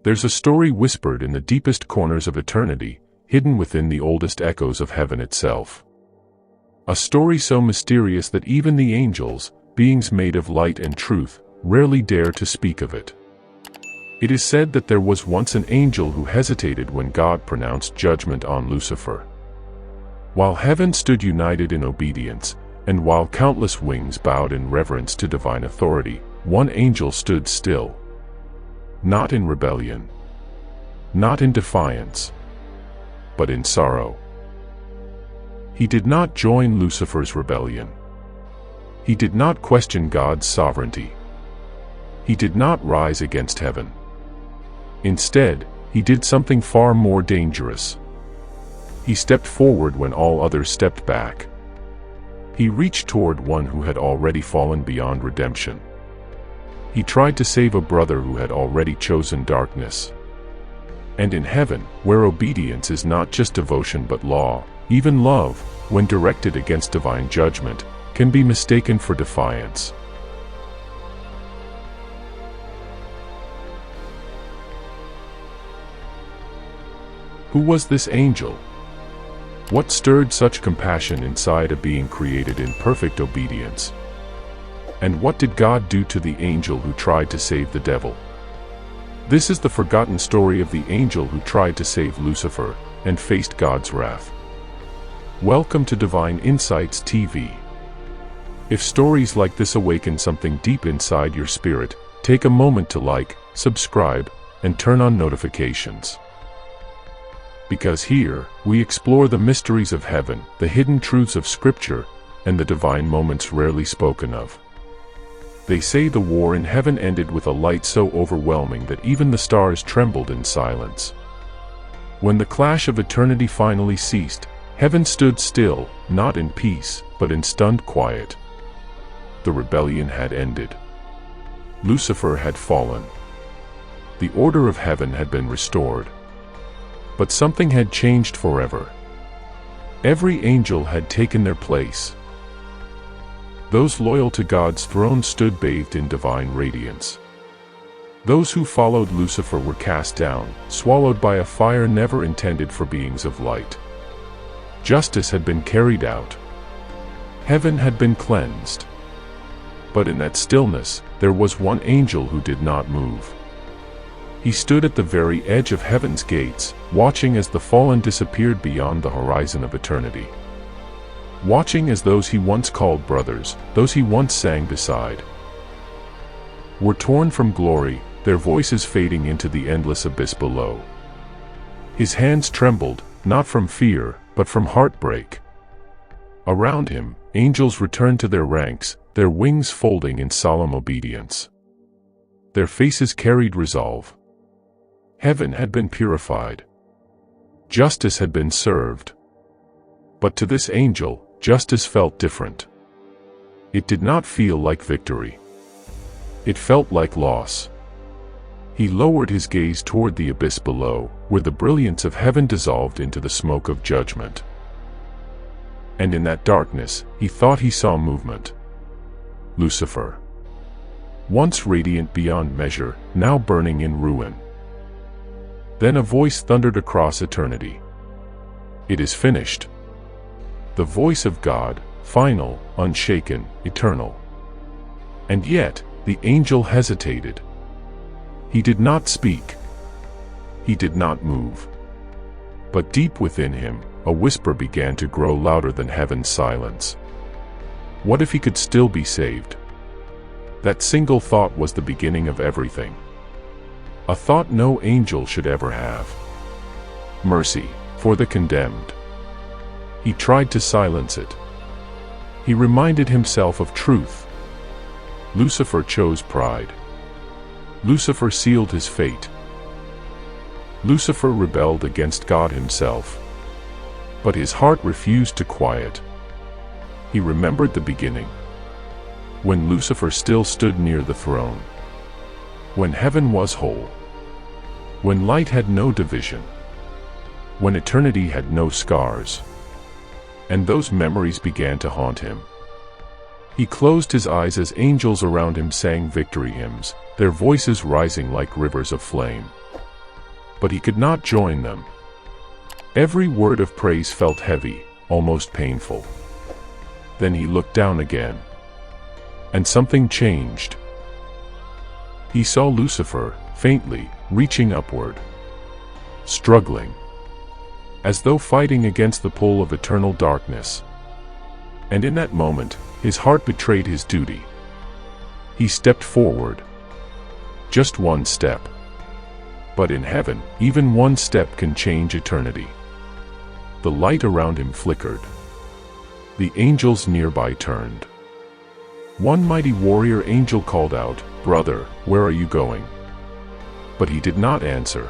There's a story whispered in the deepest corners of eternity, hidden within the oldest echoes of heaven itself. A story so mysterious that even the angels, beings made of light and truth, rarely dare to speak of it. It is said that there was once an angel who hesitated when God pronounced judgment on Lucifer. While heaven stood united in obedience, and while countless wings bowed in reverence to divine authority, one angel stood still. Not in rebellion, not in defiance, but in sorrow. He did not join Lucifer's rebellion. He did not question God's sovereignty. He did not rise against heaven. Instead, he did something far more dangerous. He stepped forward when all others stepped back. He reached toward one who had already fallen beyond redemption. He tried to save a brother who had already chosen darkness. And in heaven, where obedience is not just devotion but law, even love, when directed against divine judgment, can be mistaken for defiance. Who was this angel? What stirred such compassion inside a being created in perfect obedience? And what did God do to the angel who tried to save the devil? This is the forgotten story of the angel who tried to save Lucifer and faced God's wrath. Welcome to Divine Insights TV. If stories like this awaken something deep inside your spirit, take a moment to like, subscribe, and turn on notifications. Because here, we explore the mysteries of heaven, the hidden truths of Scripture, and the divine moments rarely spoken of. They say the war in heaven ended with a light so overwhelming that even the stars trembled in silence. When the clash of eternity finally ceased, heaven stood still, not in peace, but in stunned quiet. The rebellion had ended. Lucifer had fallen. The order of heaven had been restored. But something had changed forever. Every angel had taken their place. Those loyal to God's throne stood bathed in divine radiance. Those who followed Lucifer were cast down, swallowed by a fire never intended for beings of light. Justice had been carried out. Heaven had been cleansed. But in that stillness, there was one angel who did not move. He stood at the very edge of heaven's gates, watching as the fallen disappeared beyond the horizon of eternity. Watching as those he once called brothers, those he once sang beside, were torn from glory, their voices fading into the endless abyss below. His hands trembled, not from fear, but from heartbreak. Around him, angels returned to their ranks, their wings folding in solemn obedience. Their faces carried resolve. Heaven had been purified. Justice had been served. But to this angel, justice felt different. It did not feel like victory. It felt like loss. He lowered his gaze toward the abyss below, where the brilliance of heaven dissolved into the smoke of judgment. And in that darkness, he thought he saw movement. Lucifer. Once radiant beyond measure, now burning in ruin. Then a voice thundered across eternity. It is finished. The voice of God, final, unshaken, eternal. And yet, the angel hesitated. He did not speak. He did not move. But deep within him, a whisper began to grow louder than heaven's silence. What if he could still be saved? That single thought was the beginning of everything. A thought no angel should ever have. Mercy, for the condemned. He tried to silence it. He reminded himself of truth. Lucifer chose pride. Lucifer sealed his fate. Lucifer rebelled against God himself. But his heart refused to quiet. He remembered the beginning. When Lucifer still stood near the throne. When heaven was whole. When light had no division. When eternity had no scars. And those memories began to haunt him. He closed his eyes as angels around him sang victory hymns, their voices rising like rivers of flame. but he could not join them. Every word of praise felt heavy, almost painful. Then he looked down again, and something changed. He saw Lucifer, faintly, reaching upward, struggling, as though fighting against the pull of eternal darkness. And in that moment, his heart betrayed his duty. He stepped forward. Just one step. But in heaven, even one step can change eternity. The light around him flickered. The angels nearby turned. One mighty warrior angel called out, "Brother, where are you going?" But he did not answer,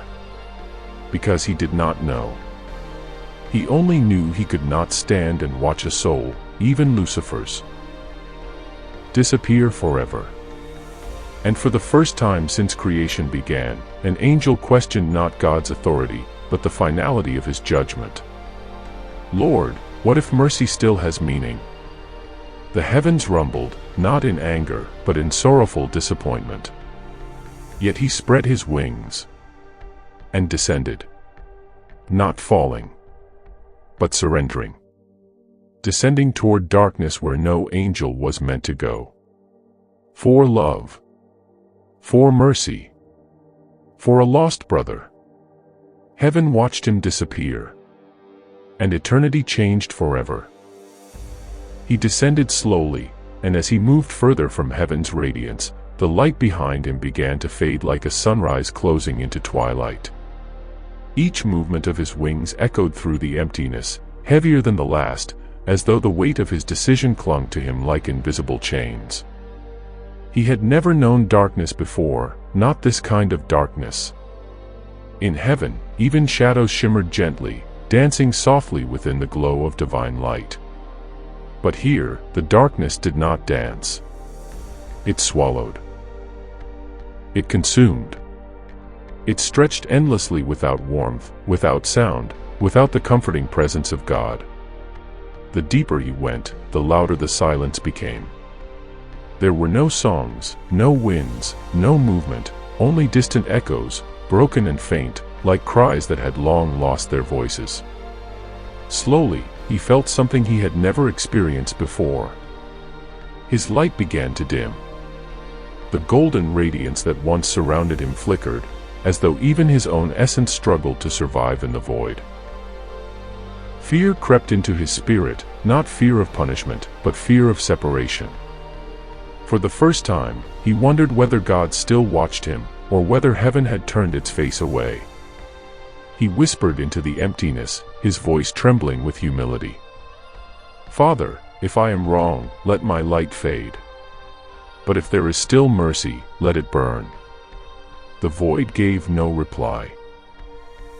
because he did not know. He only knew he could not stand and watch a soul, even Lucifer's, disappear forever. And for the first time since creation began, an angel questioned not God's authority, but the finality of his judgment. "Lord, what if mercy still has meaning?" The heavens rumbled, not in anger, but in sorrowful disappointment. Yet he spread his wings and descended, not falling, but surrendering, descending toward darkness where no angel was meant to go. For love, for mercy, for a lost brother. Heaven watched him disappear, and eternity changed forever. He descended slowly, and as he moved further from heaven's radiance, the light behind him began to fade like a sunrise closing into twilight. Each movement of his wings echoed through the emptiness, heavier than the last, as though the weight of his decision clung to him like invisible chains. He had never known darkness before, not this kind of darkness. In heaven, even shadows shimmered gently, dancing softly within the glow of divine light. But here, the darkness did not dance. It swallowed. It consumed. It stretched endlessly without warmth, without sound, without the comforting presence of God. The deeper he went, the louder the silence became. There were no songs, no winds, no movement, only distant echoes, broken and faint, like cries that had long lost their voices. Slowly, he felt something he had never experienced before. His light began to dim. The golden radiance that once surrounded him flickered, as though even his own essence struggled to survive in the void. Fear crept into his spirit, not fear of punishment, but fear of separation. For the first time, he wondered whether God still watched him, or whether heaven had turned its face away. He whispered into the emptiness, his voice trembling with humility. "Father, if I am wrong, let my light fade. But if there is still mercy, let it burn." The void gave no reply.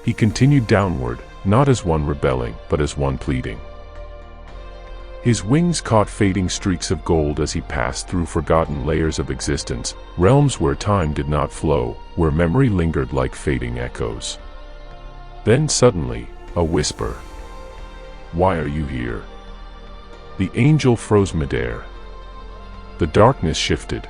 He continued downward, not as one rebelling, but as one pleading. His wings caught fading streaks of gold as he passed through forgotten layers of existence, realms where time did not flow, where memory lingered like fading echoes. Then suddenly, a whisper. "Why are you here?" The angel froze midair. The darkness shifted.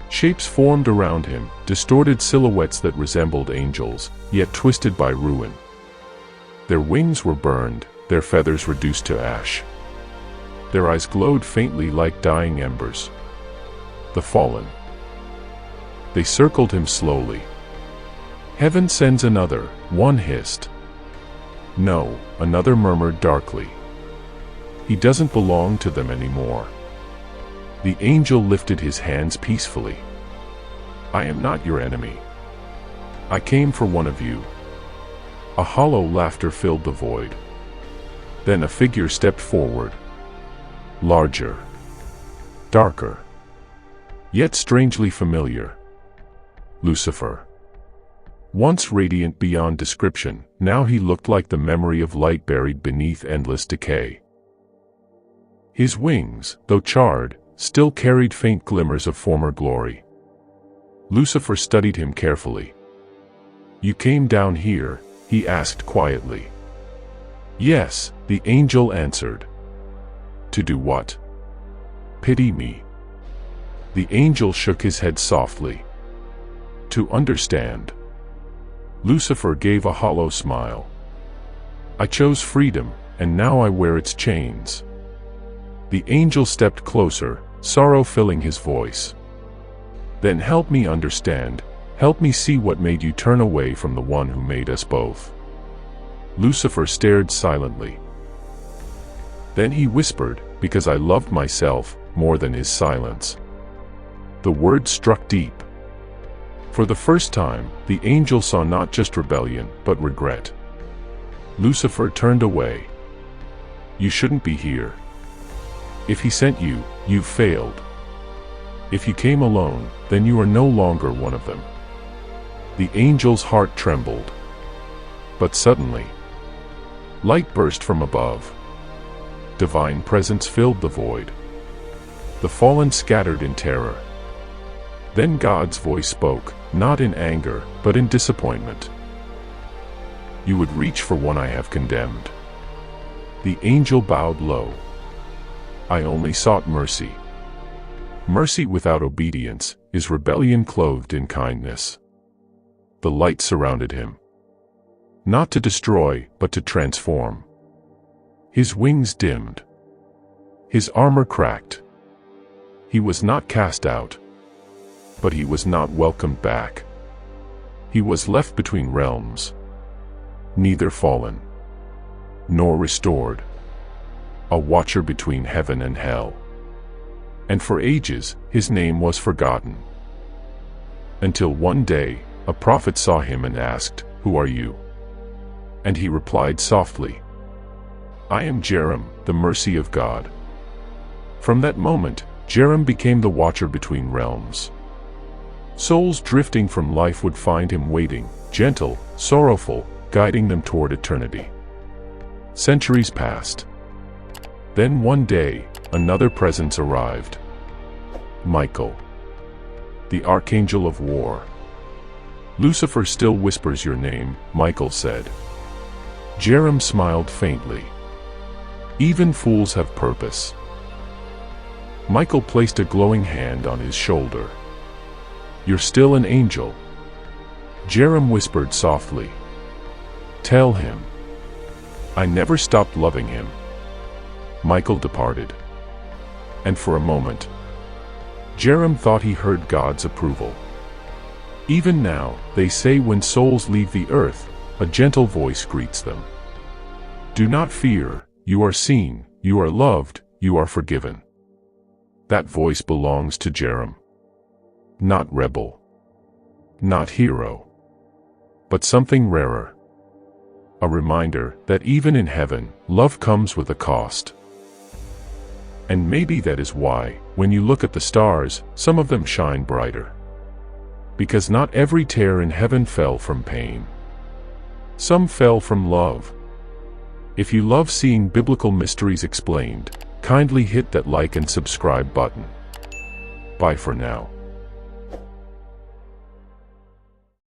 Shapes formed around him, distorted silhouettes that resembled angels, yet twisted by ruin. Their wings were burned, their feathers reduced to ash. Their eyes glowed faintly like dying embers. The fallen. They circled him slowly. "Heaven sends another," one hissed. "No," another murmured darkly. "He doesn't belong to them anymore." The angel lifted his hands peacefully. "I am not your enemy. I came for one of you." A hollow laughter filled the void. Then a figure stepped forward. Larger. Darker. Yet strangely familiar. Lucifer. Once radiant beyond description, now he looked like the memory of light buried beneath endless decay. His wings, though charred, still carried faint glimmers of former glory. Lucifer studied him carefully. "You came down here?" he asked quietly. "Yes," the angel answered. "To do what?" "Pity me." The angel shook his head softly. "To understand. Lucifer gave a hollow smile. I chose freedom, and now I wear its chains. The angel stepped closer, sorrow filling his voice. Then help me understand, help me see what made you turn away from the one who made us both. Lucifer stared silently. Then he whispered, because I loved myself more than his silence. The word struck deep. For the first time, the angel saw not just rebellion, but regret. Lucifer turned away. You shouldn't be here. If he sent you, you've failed. If you came alone, then you are no longer one of them. The angel's heart trembled. But suddenly, light burst from above. Divine presence filled the void. The fallen scattered in terror. Then God's voice spoke, not in anger, but in disappointment. You would reach for one I have condemned. The angel bowed low. I only sought mercy. Mercy without obedience is rebellion clothed in kindness. The light surrounded him. Not to destroy, but to transform. His wings dimmed. His armor cracked. He was not cast out. But he was not welcomed back. He was left between realms. Neither fallen, nor restored. A watcher between heaven and hell. And for ages, his name was forgotten. Until one day, a prophet saw him and asked, "Who are you?" And he replied softly, "I am Jerem, the mercy of God." From that moment, Jerem became the watcher between realms. Souls drifting from life would find him waiting, gentle, sorrowful, guiding them toward eternity. Centuries passed. Then one day, another presence arrived. Michael, the archangel of war. Lucifer still whispers your name, Michael said. Jerem smiled faintly. Even fools have purpose. Michael placed a glowing hand on his shoulder. You're still an angel. Jerem whispered softly. Tell him. I never stopped loving him. Michael departed. And for a moment, Jerem thought he heard God's approval. Even now, they say when souls leave the earth, a gentle voice greets them. Do not fear, you are seen, you are loved, you are forgiven. That voice belongs to Jerem. Not rebel. Not hero. But something rarer. A reminder that even in heaven, love comes with a cost. And maybe that is why, when you look at the stars, some of them shine brighter. Because not every tear in heaven fell from pain. Some fell from love. If you love seeing biblical mysteries explained, kindly hit that like and subscribe button. Bye for now.